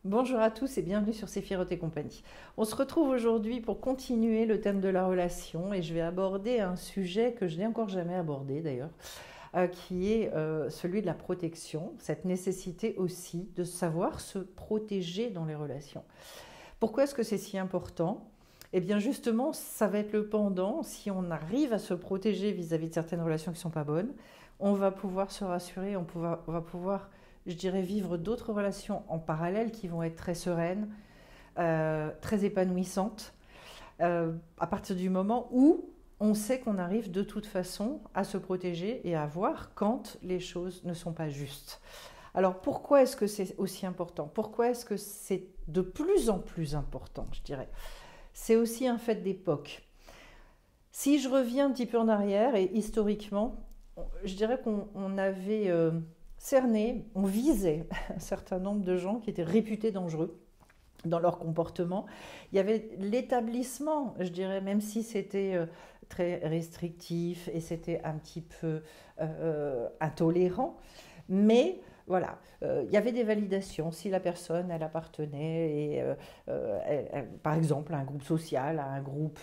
Bonjour à tous et bienvenue sur Séphiroth et compagnie. On se retrouve aujourd'hui pour continuer le thème de la relation et je vais aborder un sujet que je n'ai encore jamais abordé d'ailleurs, qui est celui de la protection, cette nécessité aussi de savoir se protéger dans les relations. Pourquoi est-ce que c'est si important? Eh bien justement, ça va être le pendant, si on arrive à se protéger vis-à-vis de certaines relations qui ne sont pas bonnes, on va pouvoir se rassurer, on va pouvoir, je dirais, vivre d'autres relations en parallèle qui vont être très sereines, très épanouissantes, à partir du moment où on sait qu'on arrive de toute façon à se protéger et à voir quand les choses ne sont pas justes. Alors pourquoi est-ce que c'est aussi important? Pourquoi est-ce que c'est de plus en plus important, je dirais? C'est aussi un fait d'époque. Si je reviens un petit peu en arrière et historiquement, je dirais qu'on avait cerné, on visait un certain nombre de gens qui étaient réputés dangereux dans leur comportement. Il y avait l'établissement, je dirais, même si c'était très restrictif et c'était un petit peu intolérant, mais voilà, il y avait des validations si la personne, elle appartenait, par exemple, à un groupe social, à un groupe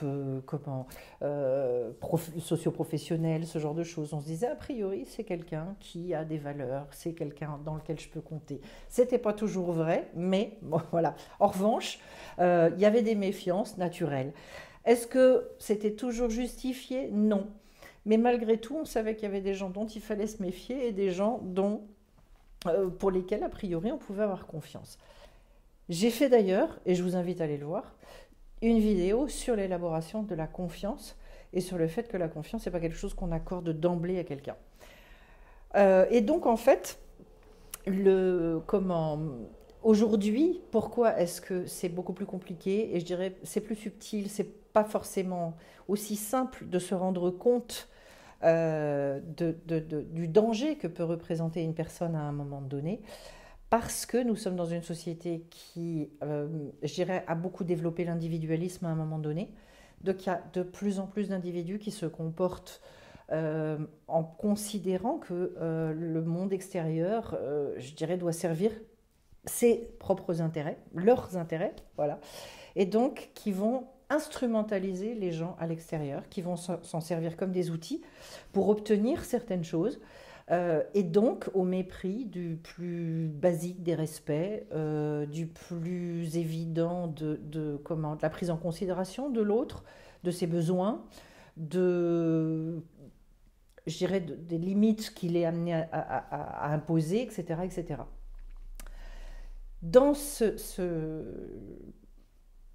socio-professionnel, ce genre de choses. On se disait, a priori, c'est quelqu'un qui a des valeurs, c'est quelqu'un dans lequel je peux compter. C'était pas toujours vrai, mais bon, voilà. En revanche, il y avait des méfiances naturelles. Est-ce que c'était toujours justifié? Non. Mais malgré tout, on savait qu'il y avait des gens dont il fallait se méfier et des gens pour lesquels, a priori, on pouvait avoir confiance. J'ai fait d'ailleurs, et je vous invite à aller le voir, une vidéo sur l'élaboration de la confiance et sur le fait que la confiance, n'est pas quelque chose qu'on accorde d'emblée à quelqu'un. Et donc, en fait, aujourd'hui, pourquoi est-ce que c'est beaucoup plus compliqué? Et je dirais, c'est plus subtil, c'est pas forcément aussi simple de se rendre compte du danger que peut représenter une personne à un moment donné, parce que nous sommes dans une société qui, je dirais, a beaucoup développé l'individualisme à un moment donné. Donc il y a de plus en plus d'individus qui se comportent en considérant que le monde extérieur, je dirais, doit servir ses propres intérêts, leurs intérêts, voilà, et donc qui vont instrumentaliser les gens à l'extérieur, qui vont s'en servir comme des outils pour obtenir certaines choses, et donc au mépris du plus basique des respects, du plus évident de la prise en considération de l'autre, de ses besoins, je dirais, des limites qu'il est amené à imposer, etc., etc. Dans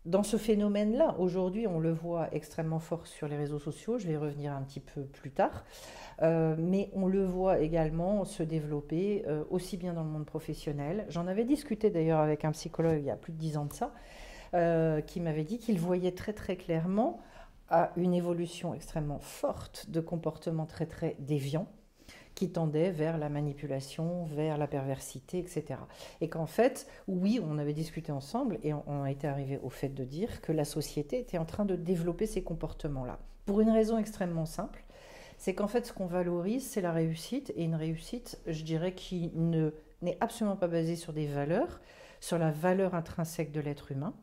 dans ce phénomène-là, aujourd'hui, on le voit extrêmement fort sur les réseaux sociaux, je vais y revenir un petit peu plus tard, mais on le voit également se développer aussi bien dans le monde professionnel. J'en avais discuté d'ailleurs avec un psychologue il y a plus de 10 ans de ça, qui m'avait dit qu'il voyait très très clairement une évolution extrêmement forte de comportements très très déviants, qui tendait vers la manipulation, vers la perversité, etc. Et qu'en fait, oui, on avait discuté ensemble et on était arrivé au fait de dire que la société était en train de développer ces comportements-là. Pour une raison extrêmement simple, c'est qu'en fait, ce qu'on valorise, c'est la réussite, et une réussite, je dirais, qui n'est absolument pas basée sur des valeurs, sur la valeur intrinsèque de l'être humain.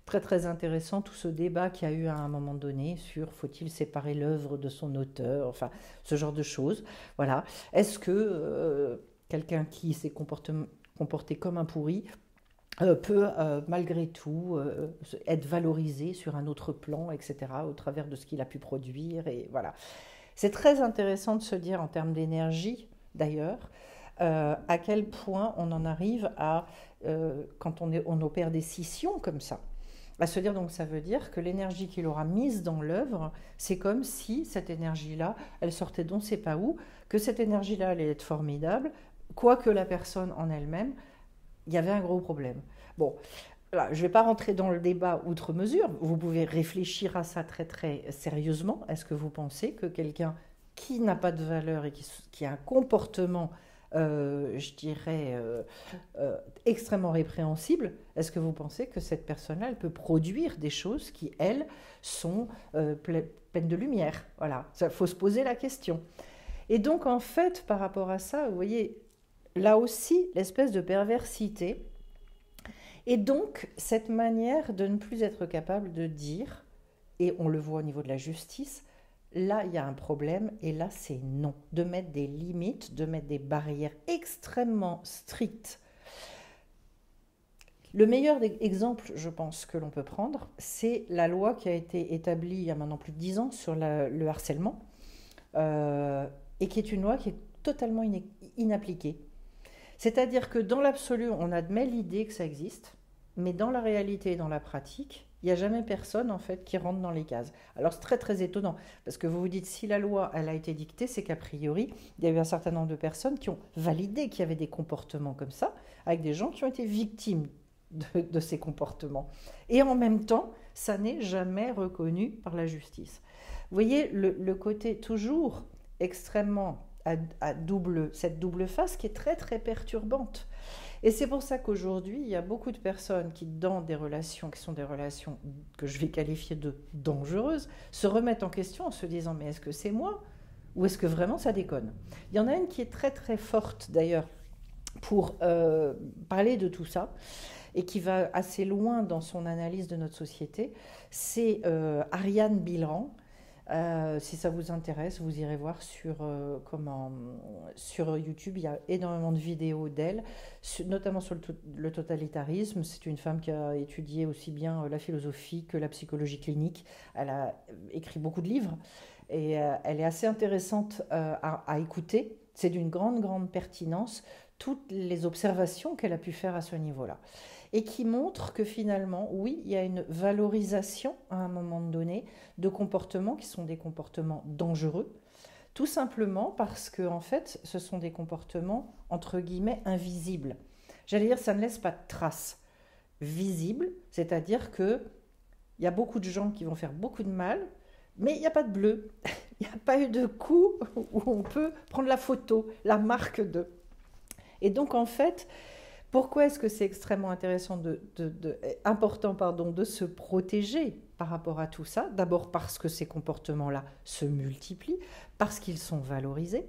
Très très intéressant tout ce débat qu'il y a eu à un moment donné sur faut-il séparer l'œuvre de son auteur, enfin ce genre de choses. Voilà. Est-ce que quelqu'un qui s'est comporté comme un pourri peut malgré tout être valorisé sur un autre plan, etc., au travers de ce qu'il a pu produire, et voilà. C'est très intéressant de se dire en termes d'énergie d'ailleurs, à quel point on en arrive à, quand on opère des scissions comme ça, à se dire, donc ça veut dire que l'énergie qu'il aura mise dans l'œuvre, c'est comme si cette énergie-là, elle sortait d'on ne sait pas où, que cette énergie-là allait être formidable, quoique la personne en elle-même, il y avait un gros problème. Bon, là, je ne vais pas rentrer dans le débat outre mesure, vous pouvez réfléchir à ça très très sérieusement. Est-ce que vous pensez que quelqu'un qui n'a pas de valeur et qui a un comportement je dirais, extrêmement répréhensible, est-ce que vous pensez que cette personne-là, elle peut produire des choses qui, elles, sont pleines de lumière? Voilà, il faut se poser la question. Et donc, en fait, par rapport à ça, vous voyez, là aussi, l'espèce de perversité, Et donc, cette manière de ne plus être capable de dire, et on le voit au niveau de la justice, là, il y a un problème, et là, c'est non. De mettre des limites, de mettre des barrières extrêmement strictes. Le meilleur exemple, je pense, que l'on peut prendre, c'est la loi qui a été établie il y a maintenant plus de 10 ans sur le harcèlement, et qui est une loi qui est totalement inappliquée. C'est-à-dire que dans l'absolu, on admet l'idée que ça existe, mais dans la réalité et dans la pratique, il n'y a jamais personne en fait qui rentre dans les cases. Alors c'est très très étonnant, parce que vous vous dites si la loi elle a été dictée, c'est qu'a priori, il y a eu un certain nombre de personnes qui ont validé qu'il y avait des comportements comme ça, avec des gens qui ont été victimes de ces comportements. Et en même temps, ça n'est jamais reconnu par la justice. Vous voyez le côté toujours extrêmement cette double face qui est très très perturbante. Et c'est pour ça qu'aujourd'hui, il y a beaucoup de personnes qui, dans des relations qui sont des relations que je vais qualifier de dangereuses, se remettent en question en se disant mais est-ce que c'est moi ou est-ce que vraiment ça déconne? Il y en a une qui est très très forte d'ailleurs pour parler de tout ça et qui va assez loin dans son analyse de notre société, c'est Ariane Bilran. Si ça vous intéresse, vous irez voir sur YouTube, il y a énormément de vidéos d'elle, notamment sur le totalitarisme. C'est une femme qui a étudié aussi bien la philosophie que la psychologie clinique. Elle a écrit beaucoup de livres et elle est assez intéressante à écouter. C'est d'une grande, grande pertinence toutes les observations qu'elle a pu faire à ce niveau-là. Et qui montre que finalement, oui, il y a une valorisation à un moment donné de comportements qui sont des comportements dangereux, tout simplement parce que en fait, ce sont des comportements entre guillemets invisibles. J'allais dire, ça ne laisse pas de traces visibles, c'est-à-dire que il y a beaucoup de gens qui vont faire beaucoup de mal, mais il n'y a pas de bleu, il n'y a pas eu de coup où on peut prendre la photo, la marque de. Et donc en fait, pourquoi est-ce que c'est extrêmement intéressant important de se protéger par rapport à tout ça? D'abord parce que ces comportements-là se multiplient, parce qu'ils sont valorisés.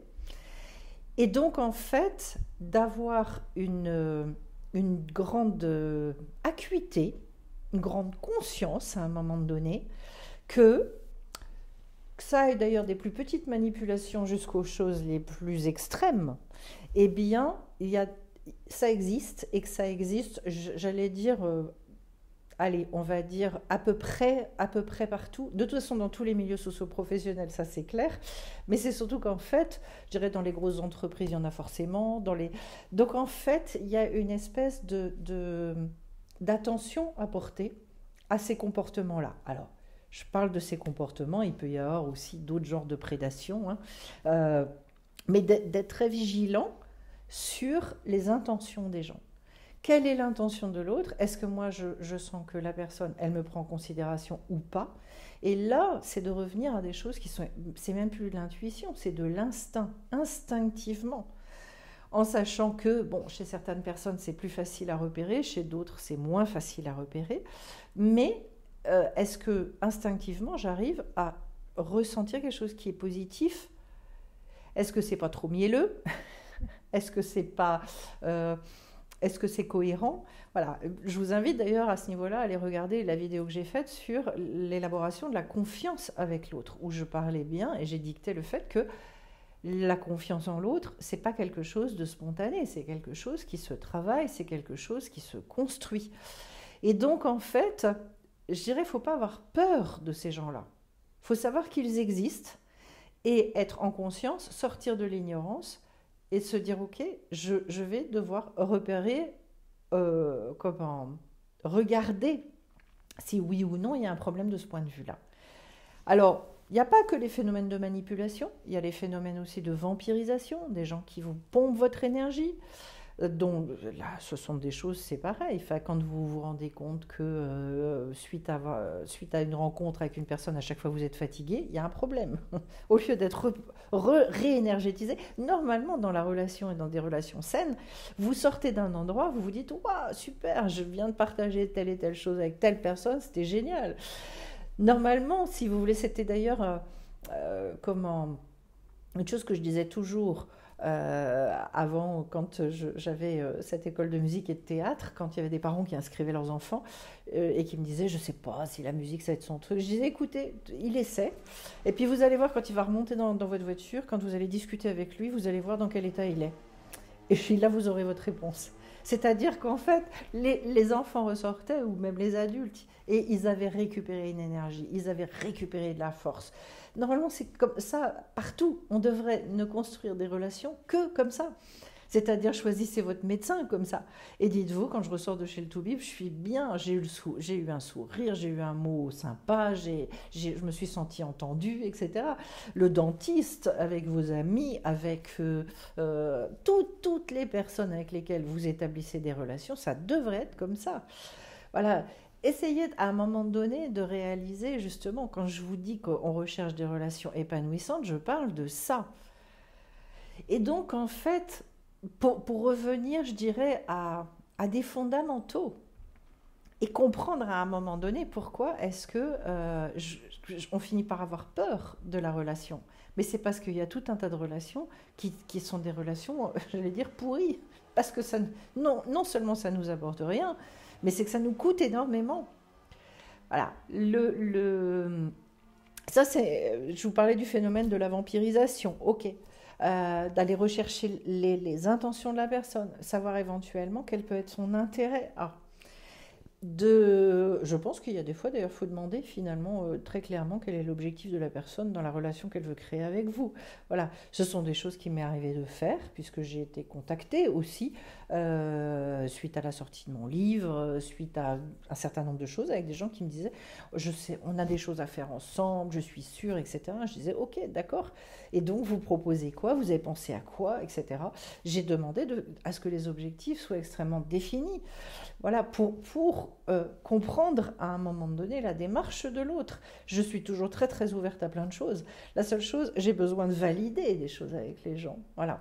Et donc en fait, d'avoir une grande acuité, une grande conscience à un moment donné, que ça aille d'ailleurs des plus petites manipulations jusqu'aux choses les plus extrêmes, eh bien, ça existe et que ça existe, j'allais dire, allez, on va dire à peu près partout. De toute façon, dans tous les milieux socio-professionnels, ça c'est clair. Mais c'est surtout qu'en fait, je dirais dans les grosses entreprises, il y en a forcément. Donc en fait, il y a une espèce d'attention à porter à ces comportements-là. Alors, je parle de ces comportements, il peut y avoir aussi d'autres genres de prédation, hein. Mais d'être très vigilant sur les intentions des gens. Quelle est l'intention de l'autre? Est-ce que moi, je sens que la personne, elle me prend en considération ou pas? Et là, c'est de revenir à des choses qui sont... C'est même plus de l'intuition, c'est de l'instinct, instinctivement. En sachant que, bon, chez certaines personnes, c'est plus facile à repérer, chez d'autres, c'est moins facile à repérer. Mais est-ce que, instinctivement, j'arrive à ressentir quelque chose qui est positif? Est-ce que c'est pas trop mielleux? Est-ce que c'est pas... est-ce que c'est cohérent? Voilà. Je vous invite d'ailleurs à ce niveau-là à aller regarder la vidéo que j'ai faite sur l'élaboration de la confiance avec l'autre, où je parlais bien et j'ai dicté le fait que la confiance en l'autre, c'est pas quelque chose de spontané, c'est quelque chose qui se travaille, c'est quelque chose qui se construit. Et donc en fait, je dirais, il ne faut pas avoir peur de ces gens-là. Il faut savoir qu'ils existent et être en conscience, sortir de l'ignorance et se dire, ok, je vais devoir repérer, regarder si oui ou non il y a un problème de ce point de vue-là. Alors, il n'y a pas que les phénomènes de manipulation, il y a les phénomènes aussi de vampirisation, des gens qui vous pompent votre énergie. Donc là, ce sont des choses, c'est pareil. Enfin, quand vous vous rendez compte que suite à une rencontre avec une personne, à chaque fois vous êtes fatigué, il y a un problème. Au lieu d'être réénergétisé, normalement dans la relation et dans des relations saines, vous sortez d'un endroit, vous vous dites « Waouh, super, je viens de partager telle et telle chose avec telle personne, c'était génial ». Normalement, si vous voulez, c'était d'ailleurs une chose que je disais toujours Avant, quand j'avais cette école de musique et de théâtre, quand il y avait des parents qui inscrivaient leurs enfants et qui me disaient, je ne sais pas si la musique ça va être son truc, je disais, écoutez, il essaie. Et puis vous allez voir quand il va remonter dans votre voiture, quand vous allez discuter avec lui, vous allez voir dans quel état il est. Et puis là, vous aurez votre réponse. C'est-à-dire qu'en fait, les enfants ressortaient, ou même les adultes, et ils avaient récupéré une énergie, ils avaient récupéré de la force. Normalement, c'est comme ça partout. On devrait ne construire des relations que comme ça. C'est-à-dire, choisissez votre médecin comme ça. Et dites-vous, quand je ressors de chez le Toubib, je suis bien, j'ai eu un sourire, j'ai eu un mot sympa, je me suis sentie entendue, etc. Le dentiste, avec vos amis, avec toutes les personnes avec lesquelles vous établissez des relations, ça devrait être comme ça. Voilà. Essayez à un moment donné de réaliser, justement, quand je vous dis qu'on recherche des relations épanouissantes, je parle de ça. Et donc, en fait, pour revenir, je dirais, à des fondamentaux et comprendre à un moment donné pourquoi est-ce que on finit par avoir peur de la relation. Mais c'est parce qu'il y a tout un tas de relations qui sont des relations, j'allais dire, pourries. Parce que ça, non seulement ça nous apporte rien, mais c'est que ça nous coûte énormément. Voilà. Ça, je vous parlais du phénomène de la vampirisation. Ok. D'aller rechercher les intentions de la personne, savoir éventuellement quel peut être son intérêt. Je pense qu'il y a des fois, d'ailleurs, il faut demander finalement très clairement quel est l'objectif de la personne dans la relation qu'elle veut créer avec vous. Voilà, ce sont des choses qui m'est arrivé de faire, puisque j'ai été contactée aussi suite à la sortie de mon livre, suite à un certain nombre de choses, avec des gens qui me disaient, je sais, on a des choses à faire ensemble, je suis sûre, etc. Je disais, ok, d'accord. Et donc, vous proposez quoi? Vous avez pensé à quoi, etc. J'ai demandé à ce que les objectifs soient extrêmement définis. Voilà, pour comprendre à un moment donné la démarche de l'autre. Je suis toujours très très ouverte à plein de choses. La seule chose, j'ai besoin de valider des choses avec les gens. Voilà.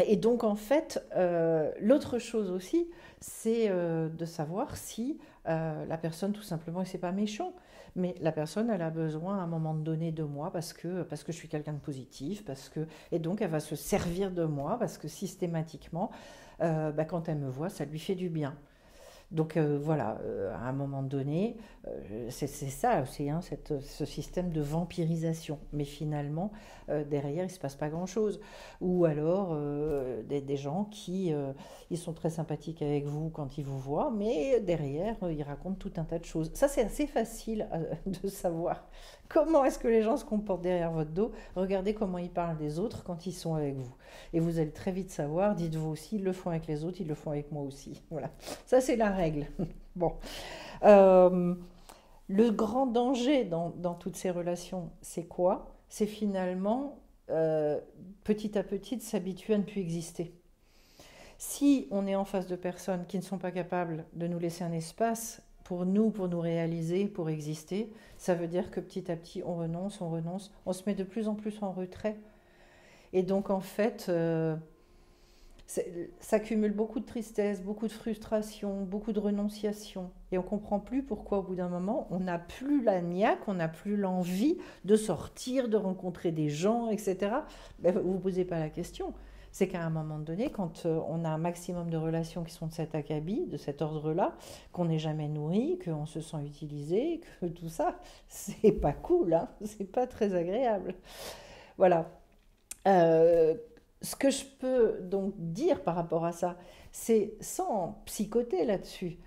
Et donc en fait, l'autre chose aussi, c'est de savoir si la personne tout simplement, et c'est pas méchant, mais la personne, elle a besoin à un moment donné de moi parce que je suis quelqu'un de positif, et donc elle va se servir de moi parce que systématiquement, quand elle me voit, ça lui fait du bien. Donc voilà, à un moment donné, c'est ça aussi, hein, ce système de vampirisation. Mais finalement, derrière, il ne se passe pas grand-chose. Ou alors des gens qui ils sont très sympathiques avec vous quand ils vous voient, mais derrière, ils racontent tout un tas de choses. Ça, c'est assez facile de savoir. Comment est-ce que les gens se comportent derrière votre dos? Regardez comment ils parlent des autres quand ils sont avec vous. Et vous allez très vite savoir, dites-vous aussi, ils le font avec les autres, ils le font avec moi aussi. Voilà. Ça, c'est la règle. Bon. Euh, le grand danger dans toutes ces relations, c'est quoi? C'est finalement, petit à petit, de s'habituer à ne plus exister. Si on est en face de personnes qui ne sont pas capables de nous laisser un espace pour nous réaliser, pour exister, ça veut dire que petit à petit, on renonce, on se met de plus en plus en retrait. Et donc, en fait, ça cumule beaucoup de tristesse, beaucoup de frustration, beaucoup de renonciation. Et on ne comprend plus pourquoi, au bout d'un moment, on n'a plus la niaque, on n'a plus l'envie de sortir, de rencontrer des gens, etc. Ben, vous ne vous posez pas la question. C'est qu'à un moment donné, quand on a un maximum de relations qui sont de cet acabit, de cet ordre-là, qu'on n'est jamais nourri, qu'on se sent utilisé, que tout ça, c'est pas cool, hein, c'est pas très agréable. Voilà. Euh, Ce que je peux donc dire par rapport à ça, c'est sans psychoter là-dessus.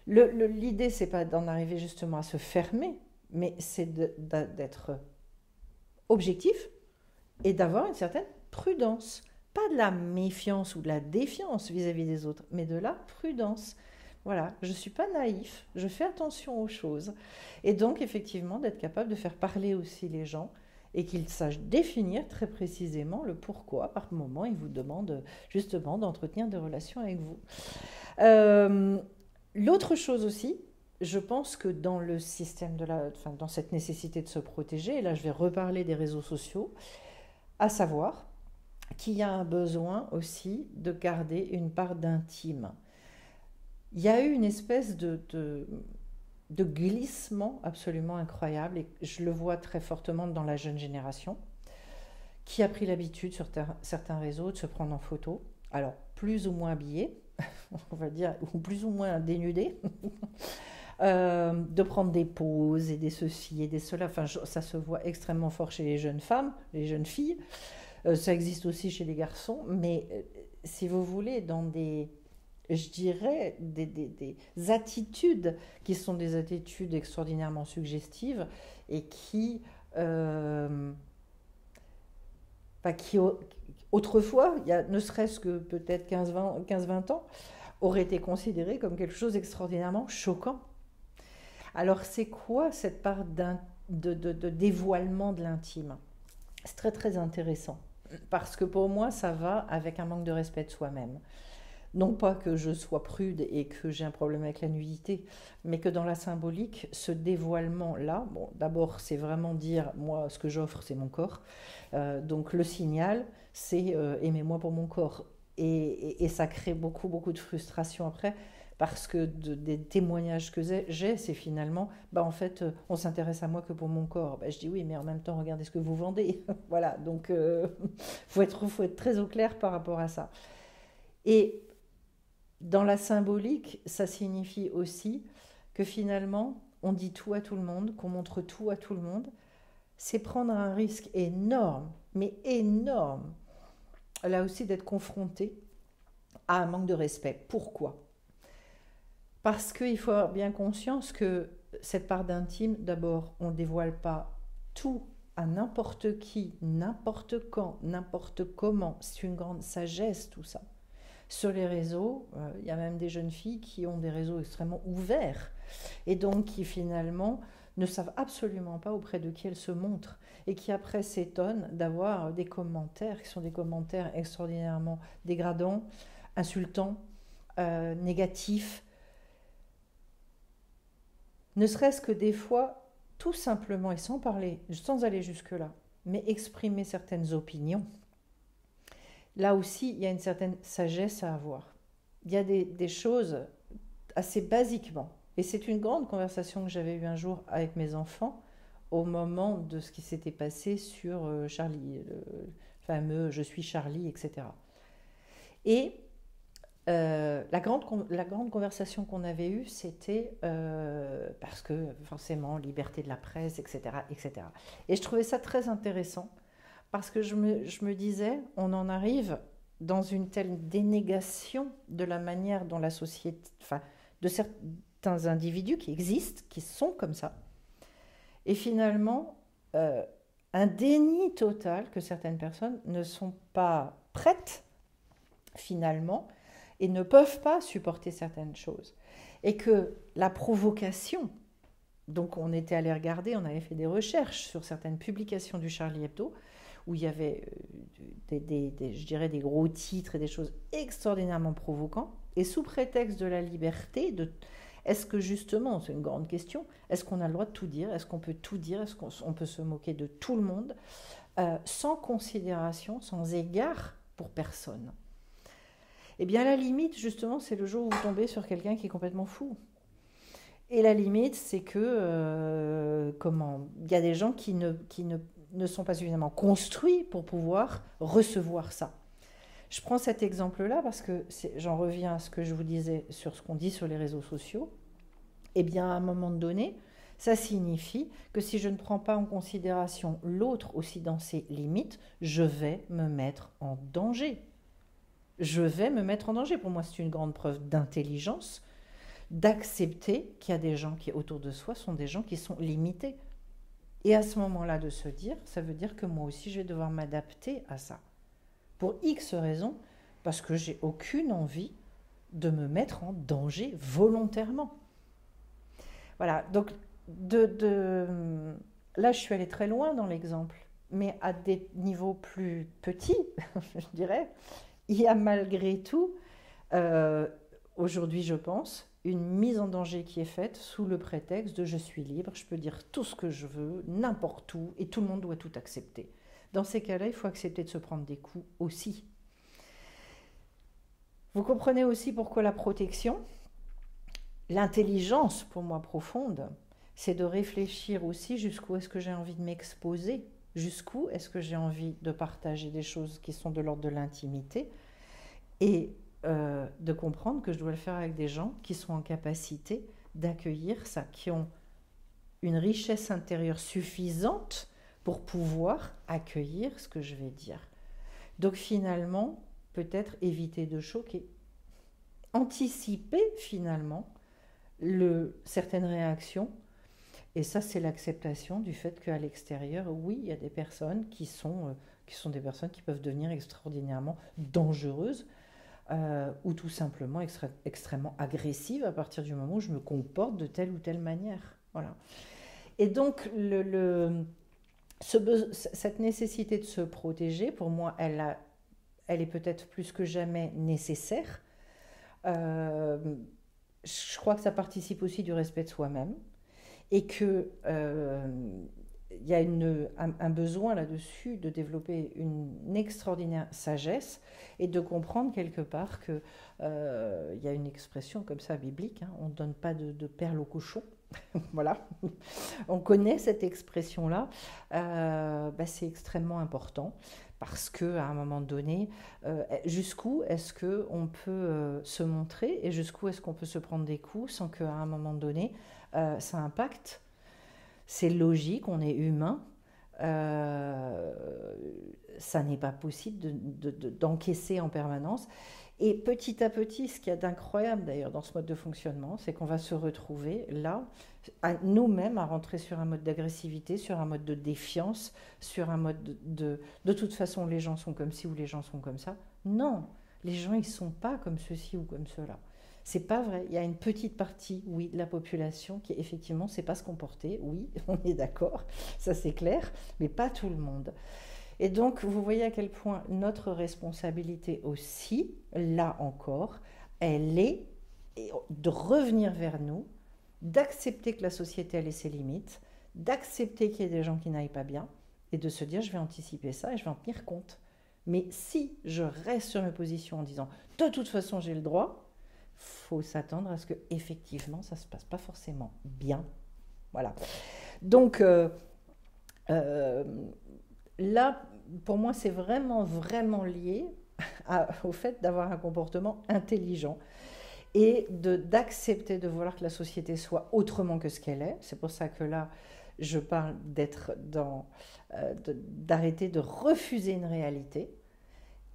L'idée, c'est pas d'en arriver justement à se fermer, mais c'est d'être objectif et d'avoir une certaine prudence. Pas de la méfiance ou de la défiance vis-à-vis des autres, mais de la prudence. Voilà, je ne suis pas naïf, je fais attention aux choses. Et donc, effectivement, d'être capable de faire parler aussi les gens et qu'ils sachent définir très précisément le pourquoi, par moment, ils vous demandent justement d'entretenir des relations avec vous. Euh, L'autre chose aussi, je pense que dans le système enfin, dans cette nécessité de se protéger, et là je vais reparler des réseaux sociaux, à savoir qu'il y a un besoin aussi de garder une part d'intime. Il y a eu une espèce de glissement absolument incroyable, et je le vois très fortement dans la jeune génération, qui a pris l'habitude sur certains réseaux de se prendre en photo, alors plus ou moins habillé, on va dire, ou plus ou moins dénudé, de prendre des poses et des ceci et des cela. Enfin, ça se voit extrêmement fort chez les jeunes femmes, les jeunes filles. Ça existe aussi chez les garçons, mais si vous voulez, dans des, je dirais, des attitudes qui sont des attitudes extraordinairement suggestives et qui autrefois, il y a ne serait-ce que peut-être 15-20 ans, auraient été considérées comme quelque chose d'extraordinairement choquant. Alors, c'est quoi cette part de dévoilement de l'intime? C'est très, très intéressant. Parce que pour moi, ça va avec un manque de respect de soi-même. Non pas que je sois prude et que j'ai un problème avec la nudité, mais que dans la symbolique, ce dévoilement-là, bon, d'abord, c'est vraiment dire, moi, ce que j'offre, c'est mon corps. Donc, le signal, c'est aimez-moi pour mon corps. Et ça crée beaucoup, beaucoup de frustration après, parce que des témoignages que j'ai, c'est finalement, bah en fait, on s'intéresse à moi que pour mon corps. Bah, je dis oui, mais en même temps, regardez ce que vous vendez. Voilà, donc faut être très au clair par rapport à ça. Et dans la symbolique, ça signifie aussi que finalement, on dit tout à tout le monde, qu'on montre tout à tout le monde. C'est prendre un risque énorme, mais énorme, là aussi d'être confronté à un manque de respect. Pourquoi ? Parce qu'il faut avoir bien conscience que cette part d'intime, d'abord, on ne dévoile pas tout à n'importe qui, n'importe quand, n'importe comment. C'est une grande sagesse tout ça. Sur les réseaux, il y a même des jeunes filles qui ont des réseaux extrêmement ouverts et donc qui finalement ne savent absolument pas auprès de qui elles se montrent et qui après s'étonnent d'avoir des commentaires qui sont des commentaires extraordinairement dégradants, insultants, négatifs. Ne serait-ce que des fois, tout simplement, et sans parler, sans aller jusque-là, mais exprimer certaines opinions. Là aussi, il y a une certaine sagesse à avoir. Il y a des choses assez basiquement. Et c'est une grande conversation que j'avais eue un jour avec mes enfants au moment de ce qui s'était passé sur Charlie, le fameux « Je suis Charlie », etc. Et la grande conversation qu'on avait eue, c'était parce que forcément, liberté de la presse, etc., etc. Et je trouvais ça très intéressant parce que je me disais, on en arrive dans une telle dénégation de la manière dont la société, enfin, de certains individus qui existent, qui sont comme ça, et finalement, un déni total que certaines personnes ne sont pas prêtes, finalement, et ne peuvent pas supporter certaines choses. Et que la provocation, donc on était allé regarder, on avait fait des recherches sur certaines publications du Charlie Hebdo, où il y avait je dirais des gros titres et des choses extraordinairement provocants, et sous prétexte de la liberté, est-ce que justement, c'est une grande question, est-ce qu'on a le droit de tout dire, est-ce qu'on peut tout dire, est-ce qu'on peut se moquer de tout le monde, sans considération, sans égard pour personne? Eh bien, la limite, justement, c'est le jour où vous tombez sur quelqu'un qui est complètement fou. Et la limite, c'est que, il y a des gens qui ne sont pas suffisamment construits pour pouvoir recevoir ça. Je prends cet exemple-là parce que j'en reviens à ce que je vous disais sur ce qu'on dit sur les réseaux sociaux. Eh bien, à un moment donné, ça signifie que si je ne prends pas en considération l'autre aussi dans ses limites, je vais me mettre en danger. Je vais me mettre en danger. Pour moi, c'est une grande preuve d'intelligence, d'accepter qu'il y a des gens qui, autour de soi, sont des gens qui sont limités. Et à ce moment-là, de se dire, ça veut dire que moi aussi, je vais devoir m'adapter à ça. Pour X raisons, parce que j'ai aucune envie de me mettre en danger volontairement. Voilà, donc là, je suis allée très loin dans l'exemple, mais à des niveaux plus petits, je dirais, il y a malgré tout, aujourd'hui je pense, une mise en danger qui est faite sous le prétexte de je suis libre, je peux dire tout ce que je veux, n'importe où, et tout le monde doit tout accepter. Dans ces cas-là, il faut accepter de se prendre des coups aussi. Vous comprenez aussi pourquoi la protection, l'intelligence pour moi profonde, c'est de réfléchir aussi jusqu'où est-ce que j'ai envie de m'exposer, Jusqu'où est-ce que j'ai envie de partager des choses qui sont de l'ordre de l'intimité et de comprendre que je dois le faire avec des gens qui sont en capacité d'accueillir ça, qui ont une richesse intérieure suffisante pour pouvoir accueillir ce que je vais dire. Donc finalement, peut-être éviter de choquer, anticiper finalement certaines réactions. Et ça, c'est l'acceptation du fait qu'à l'extérieur, oui, il y a des personnes qui sont des personnes qui peuvent devenir extraordinairement dangereuses ou tout simplement extrêmement agressives à partir du moment où je me comporte de telle ou telle manière. Voilà. Et donc, cette nécessité de se protéger, pour moi, elle est peut-être plus que jamais nécessaire. Je crois que ça participe aussi du respect de soi-même et que il y a un besoin là-dessus de développer une extraordinaire sagesse et de comprendre quelque part que il y a une expression comme ça biblique, hein, on ne donne pas de perles au cochon. Voilà, on connaît cette expression-là, c'est extrêmement important parce qu'à un moment donné, jusqu'où est-ce qu'on peut se montrer et jusqu'où est-ce qu'on peut se prendre des coups sans qu'à un moment donné, ça impacte. C'est logique, on est humain, ça n'est pas possible d'encaisser en permanence. Et petit à petit, ce qu'il y a d'incroyable d'ailleurs dans ce mode de fonctionnement, c'est qu'on va se retrouver là, à nous-mêmes, à rentrer sur un mode d'agressivité, sur un mode de défiance, sur un mode de toute façon, les gens sont comme ci ou les gens sont comme ça. Non, les gens, ils ne sont pas comme ceci ou comme cela. C'est pas vrai. Il y a une petite partie, oui, de la population qui, effectivement, ne sait pas se comporter. Oui, on est d'accord, ça c'est clair, mais pas tout le monde. Et donc, vous voyez à quel point notre responsabilité aussi, là encore, elle est de revenir vers nous, d'accepter que la société elle ait ses limites, d'accepter qu'il y ait des gens qui n'aillent pas bien, et de se dire je vais anticiper ça et je vais en tenir compte. Mais si je reste sur mes positions en disant de toute façon j'ai le droit, faut s'attendre à ce que effectivement ça se passe pas forcément bien. Voilà. Donc là, pour moi, c'est vraiment, vraiment lié au fait d'avoir un comportement intelligent et d'accepter de vouloir que la société soit autrement que ce qu'elle est. C'est pour ça que là, je parle d'arrêter de refuser une réalité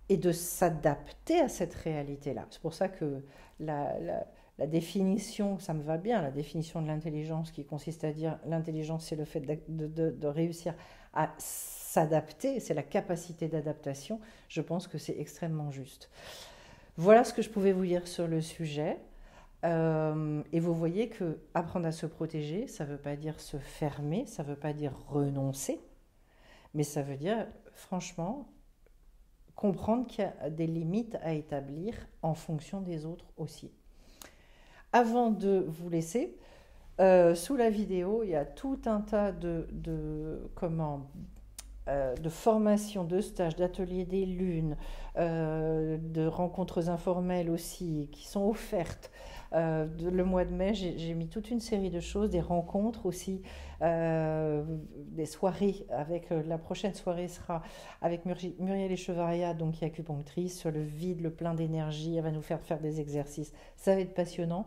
et de s'adapter à cette réalité-là. C'est pour ça que la définition, ça me va bien, la définition de l'intelligence qui consiste à dire l'intelligence, c'est le fait de réussir à s'adapter, c'est la capacité d'adaptation, je pense que c'est extrêmement juste. Voilà ce que je pouvais vous dire sur le sujet. Et vous voyez que apprendre à se protéger, ça ne veut pas dire se fermer, ça ne veut pas dire renoncer, mais ça veut dire, franchement, comprendre qu'il y a des limites à établir en fonction des autres aussi. Avant de vous laisser, sous la vidéo, il y a tout un tas de formations, de stages, d'ateliers des lunes, de rencontres informelles aussi, qui sont offertes. Le mois de mai, j'ai mis toute une série de choses, des rencontres aussi, des soirées. La prochaine soirée sera avec Muriel Echevarria, donc qui est acupunctrice, sur le vide, le plein d'énergie. Elle va nous faire des exercices. Ça va être passionnant.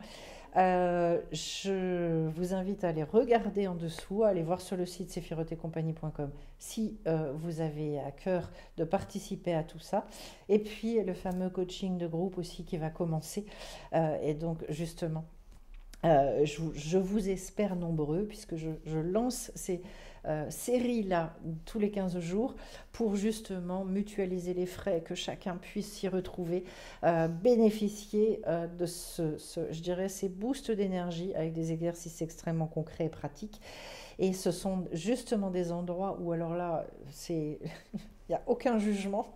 Je vous invite à aller regarder en dessous, à aller voir sur le site sephirotetcompagnie.com si vous avez à cœur de participer à tout ça. Et puis le fameux coaching de groupe aussi qui va commencer. Et donc justement, je vous espère nombreux puisque je lance ces séries-là tous les 15 jours pour justement mutualiser les frais, que chacun puisse s'y retrouver, bénéficier de je dirais, ces boosts d'énergie avec des exercices extrêmement concrets et pratiques. Et ce sont justement des endroits où alors là, il n'y a aucun jugement.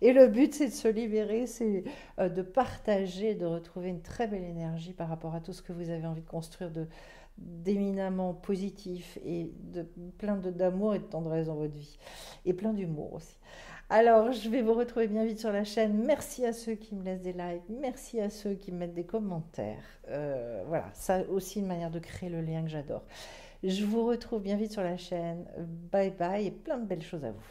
Et le but, c'est de se libérer, c'est de partager, de retrouver une très belle énergie par rapport à tout ce que vous avez envie de construire d'éminemment positif et plein d'amour et de tendresse dans votre vie. Et plein d'humour aussi. Alors, je vais vous retrouver bien vite sur la chaîne. Merci à ceux qui me laissent des likes. Merci à ceux qui me mettent des commentaires. Voilà, ça aussi une manière de créer le lien que j'adore. Je vous retrouve bien vite sur la chaîne. Bye bye et plein de belles choses à vous.